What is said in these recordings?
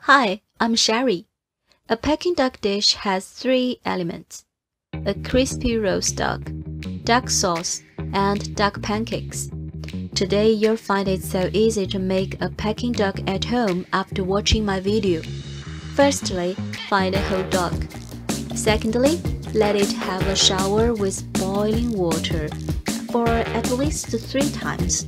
Hi, I'm Sherry. A Peking duck dish has 3 elements: a crispy roast duck sauce, and duck pancakes. Today you'll find it so easy to make a Peking duck at home after watching my video. Firstly, find a whole duck. Secondly, let it have a shower with boiling water for at least 3 times.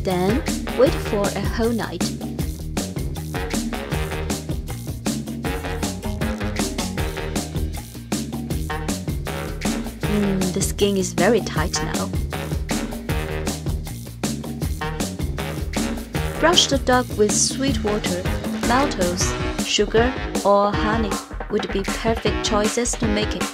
Then, wait for a whole night. The skin is very tight now. Brush the duck with sweet water, maltose, sugar, or honey would be perfect choices to make it.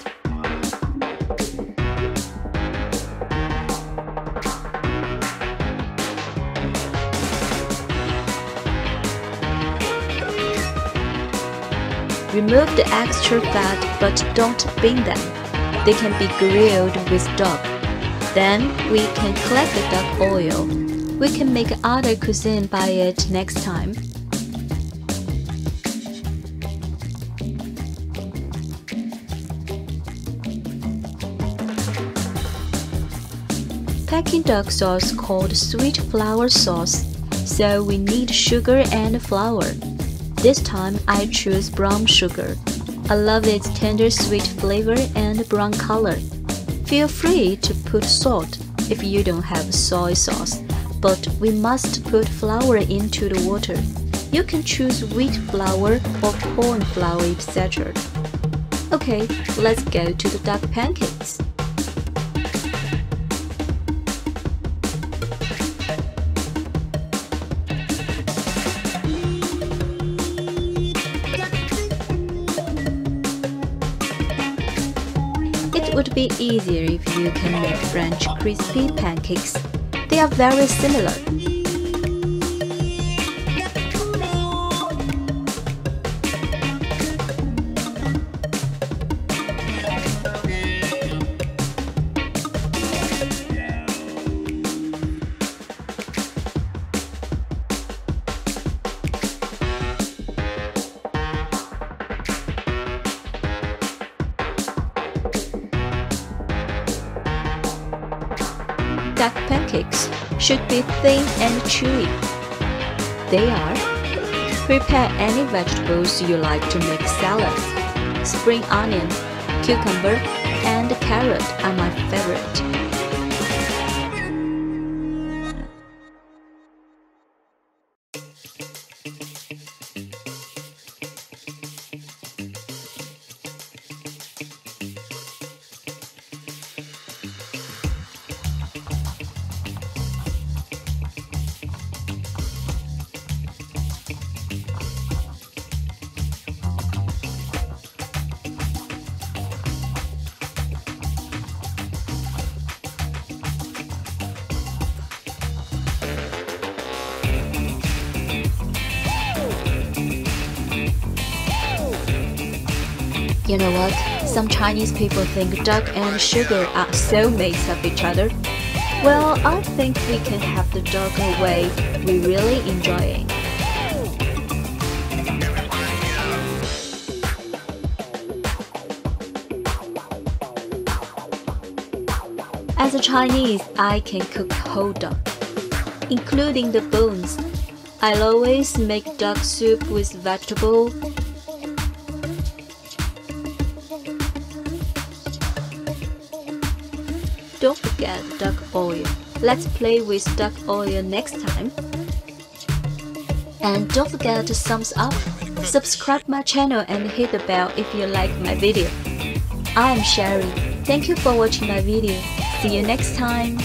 Remove the extra fat, but don't bin them. They can be grilled with duck. Then we can collect the duck oil. We can make other cuisine by it next time. Peking duck sauce called sweet flour sauce, so we need sugar and flour. This time I choose brown sugar. I love its tender sweet flavor and brown color. Feel free to put salt if you don't have soy sauce, but we must put flour into the water. You can choose wheat flour or corn flour, etc. Okay, let's go to the duck pancakes. It would be easier if you can make French crispy pancakes. They are very similar. Duck pancakes should be thin and chewy. They are. Prepare any vegetables you like to make salads. Spring onion, cucumber, and carrot are my favorite. You know what? Some Chinese people think duck and sugar are soulmates of each other. Well, I think we can have the duck a way we really enjoy. As a Chinese, I can cook whole duck, including the bones. I'll always make duck soup with vegetable. Don't forget duck oil. Let's play with duck oil next time. And don't forget to thumbs up, subscribe my channel and hit the bell if you like my video. I am Sherry. Thank you for watching my video. See you next time.